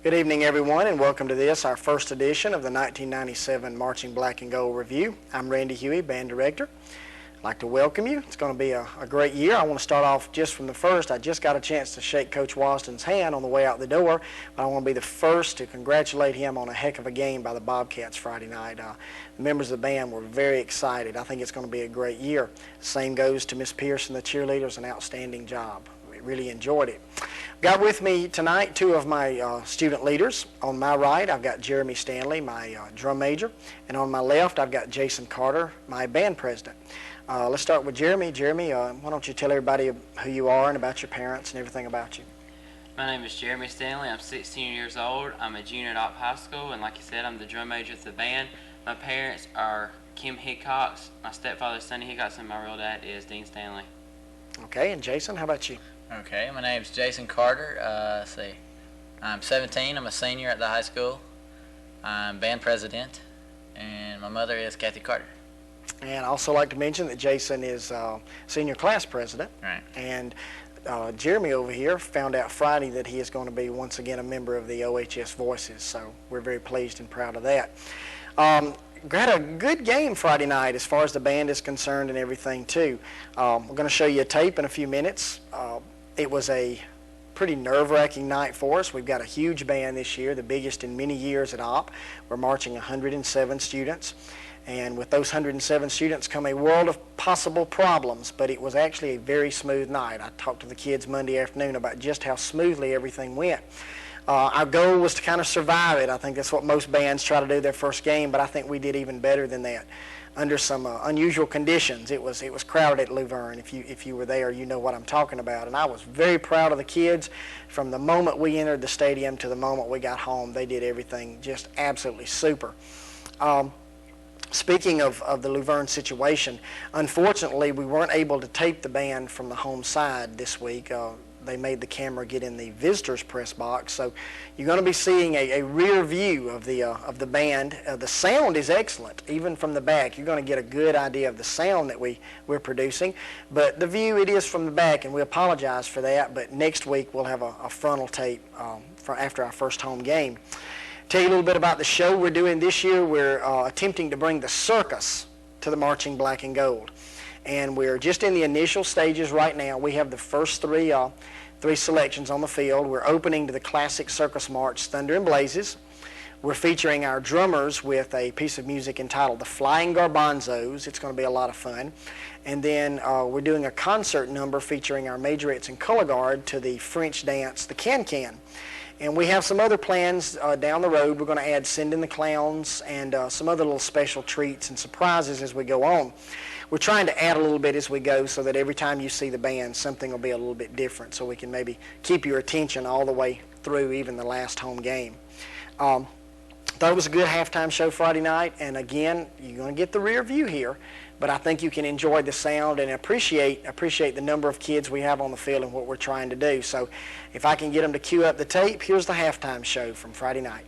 Good evening, everyone, and welcome to this, our first edition of the 1997 Marching Black and Gold Review. I'm Randy Huey, Band Director. I'd like to welcome you. It's going to be a great year. I want to start off just from the first. I just got a chance to shake Coach Wasden's hand on the way out the door, but I want to be the first to congratulate him on a heck of a game by the Bobcats Friday night. The members of the band were very excited. I think it's going to be a great year. Same goes to Miss Pierce and the cheerleaders, an outstanding job. We really enjoyed it. Got with me tonight two of my student leaders. On my right, I've got Jeremy Stanley, my drum major, and on my left, I've got Jason Carter, my band president. Let's start with Jeremy. Jeremy, why don't you tell everybody who you are and about your parents and everything about you? My name is Jeremy Stanley. I'm 16 years old. I'm a junior at Opp High School, and like you said, I'm the drum major at the band. My parents are Kim Hickox, my stepfather's Sonny Hickox, and my real dad is Dean Stanley. Okay, and Jason, how about you? Okay, my name's Jason Carter. I'm 17. I'm a senior at the high school. I'm band president, and my mother is Kathy Carter. And I also like to mention that Jason is senior class president. Right. And Jeremy over here found out Friday that he is going to be once again a member of the OHS Voices, so we're very pleased and proud of that. Had a good game Friday night as far as the band is concerned and everything too. We're going to show you a tape in a few minutes. It was a pretty nerve-wracking night for us. We've got a huge band this year, the biggest in many years at Opp. We're marching 107 students. And with those 107 students come a world of possible problems, but it was actually a very smooth night. I talked to the kids Monday afternoon about just how smoothly everything went. Our goal was to kind of survive it. I think that's what most bands try to do their first game, but I think we did even better than that. Under some unusual conditions, it was crowded at Luverne. If you were there, you know what I'm talking about. And I was very proud of the kids. From the moment we entered the stadium to the moment we got home, they did everything just absolutely super. Speaking of the Luverne situation, unfortunately, we weren't able to tape the band from the home side this week. They made the camera get in the visitors press box, so you're going to be seeing a rear view of the band. The sound is excellent, even from the back. You're going to get a good idea of the sound that we're producing, but the view, it is from the back, and we apologize for that. But next week we'll have a frontal tape for after our first home game. Tell you a little bit about the show we're doing this year. We're attempting to bring the circus to the Marching Black and Gold. And we're just in the initial stages right now. We have the first three selections on the field. We're opening to the classic circus march, Thunder and Blazes. We're featuring our drummers with a piece of music entitled The Flying Garbanzos. It's going to be a lot of fun. And then we're doing a concert number featuring our majorettes and color guard to the French dance, the Can-Can. And we have some other plans down the road. We're going to add Send in the Clowns and some other little special treats and surprises as we go on. We're trying to add a little bit as we go so that every time you see the band, something will be a little bit different, so we can maybe keep your attention all the way through even the last home game. Thought it was a good halftime show Friday night, and again, you're going to get the rear view here, but I think you can enjoy the sound and appreciate the number of kids we have on the field and what we're trying to do. So if I can get them to cue up the tape, here's the halftime show from Friday night.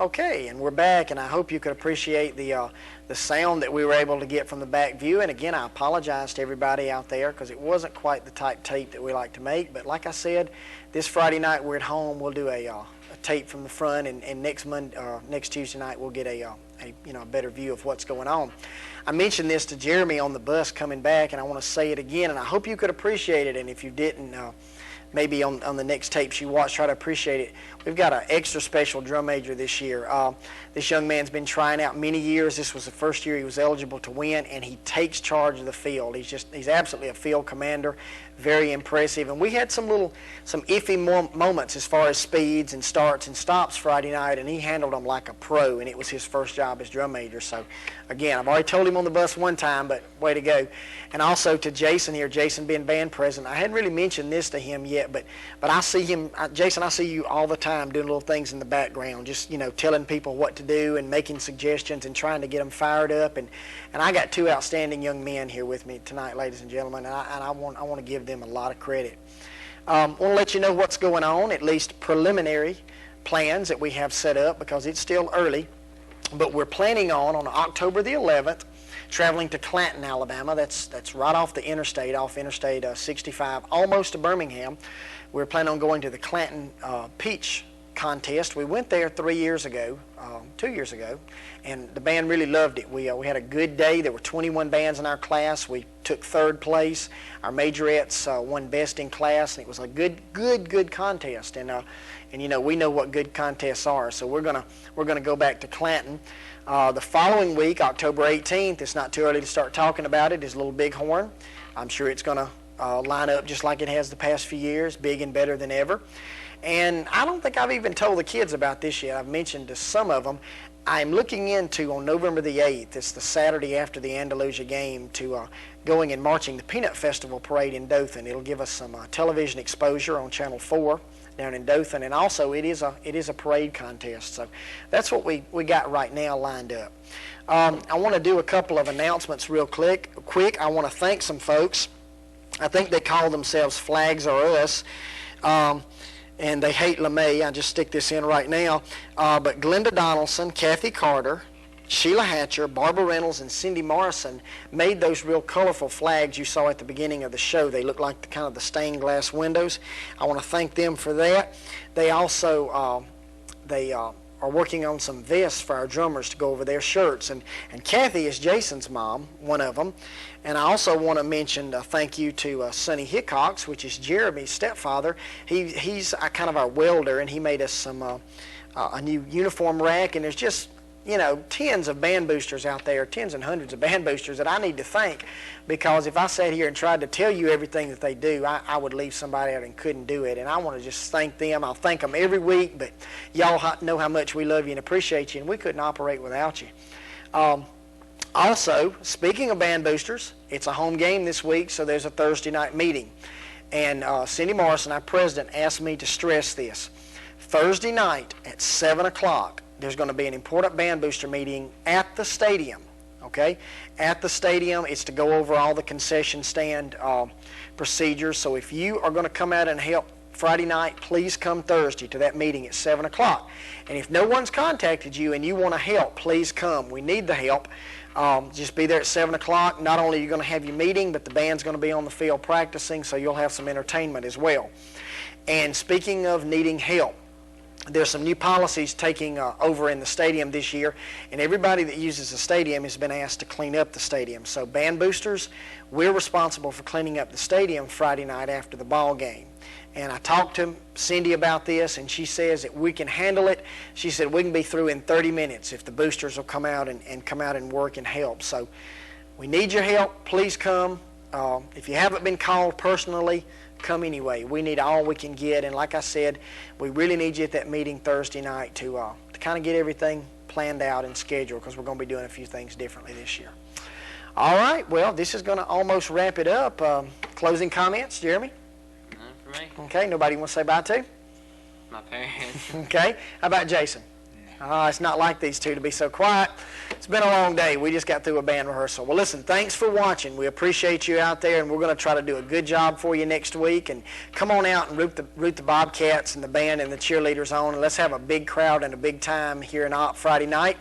Okay, and we're back, and I hope you could appreciate the sound that we were able to get from the back view. And again, I apologize to everybody out there because it wasn't quite the type tape that we like to make. But like I said, this Friday night we're at home. We'll do a tape from the front, and next Tuesday night we'll get a better view of what's going on. I mentioned this to Jeremy on the bus coming back, and I want to say it again, and I hope you could appreciate it. And if you didn't, maybe on the next tapes you watch, try to appreciate it. We've got an extra special drum major this year. This young man's been trying out many years. This was the first year he was eligible to win, and he takes charge of the field. He's absolutely a field commander, very impressive. And we had some iffy moments as far as speeds and starts and stops Friday night, and he handled them like a pro, and it was his first job as drum major. So, again, I've already told him on the bus one time, but way to go. And also to Jason here, Jason being band president. I hadn't really mentioned this to him yet, but I see him, Jason, I see you all the time doing little things in the background, just, telling people what to do and making suggestions and trying to get them fired up. And I got two outstanding young men here with me tonight, ladies and gentlemen, and I want to give them a lot of credit. I want to let you know what's going on, at least preliminary plans that we have set up, because it's still early, but we're planning on October the 11th, traveling to Clanton, Alabama. That's right off the interstate, off Interstate 65, almost to Birmingham. We're planning on going to the Clanton Peach Contest. We went there 2 years ago, and the band really loved it. We had a good day. There were 21 bands in our class. We took third place. Our majorettes won best in class, and it was a good contest. And we know what good contests are. So we're gonna go back to Clanton. The following week, October 18th, it's not too early to start talking about it, is Little Bighorn. I'm sure it's going to line up just like it has the past few years, big and better than ever. And I don't think I've even told the kids about this yet. I've mentioned to some of them. I'm looking into, on November the 8th, it's the Saturday after the Andalusia game, to going and marching the Peanut Festival Parade in Dothan. It'll give us some television exposure on Channel 4 down in Dothan, and also it is a parade contest. So that's what we got right now lined up. I want to do a couple of announcements real quick. I want to thank some folks. I think they call themselves Flags Are Us, and they hate LeMay. I just stick this in right now. But Glenda Donaldson, Kathy Carter, Sheila Hatcher, Barbara Reynolds, and Cindy Morrison made those real colorful flags you saw at the beginning of the show. They look like the stained glass windows. I want to thank them for that. They also are working on some vests for our drummers to go over their shirts. And Kathy is Jason's mom, one of them. And I also want to mention a thank you to Sonny Hickox, which is Jeremy's stepfather. He's kind of our welder, and he made us a new uniform rack. And there's just tens of band boosters out there, tens and hundreds of band boosters that I need to thank, because if I sat here and tried to tell you everything that they do, I would leave somebody out and couldn't do it. And I want to just thank them. I'll thank them every week, but y'all know how much we love you and appreciate you, and we couldn't operate without you. Also, speaking of band boosters, it's a home game this week, so there's a Thursday night meeting. And Cindy Morrison, our president, asked me to stress this. Thursday night at 7 o'clock, there's going to be an important band booster meeting at the stadium, okay? At the stadium, it's to go over all the concession stand procedures. So if you are going to come out and help Friday night, please come Thursday to that meeting at 7 o'clock. And if no one's contacted you and you want to help, please come. We need the help. Just be there at 7 o'clock. Not only are you going to have your meeting, but the band's going to be on the field practicing, so you'll have some entertainment as well. And speaking of needing help, there's some new policies taking over in the stadium this year, and everybody that uses the stadium has been asked to clean up the stadium. So band boosters, we're responsible for cleaning up the stadium Friday night after the ball game. And I talked to Cindy about this, and she says that we can handle it. She said we can be through in 30 minutes if the boosters will come out and work and help. So we need your help. Please come. If you haven't been called personally, come anyway. We need all we can get, and like I said, we really need you at that meeting Thursday night to kind of get everything planned out and scheduled, because we're going to be doing a few things differently this year. All right, well, this is going to almost wrap it up. Closing comments, Jeremy? None for me. Okay, nobody want to say bye to? My parents. Okay, how about Jason? No. It's not like these two to be so quiet. It's been a long day. We just got through a band rehearsal. Well, listen, thanks for watching. We appreciate you out there, and we're going to try to do a good job for you next week. And come on out and root the Bobcats and the band and the cheerleaders on, and let's have a big crowd and a big time here in Opp Friday night.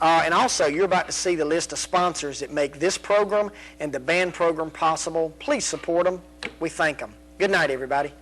And also, you're about to see the list of sponsors that make this program and the band program possible. Please support them. We thank them. Good night, everybody.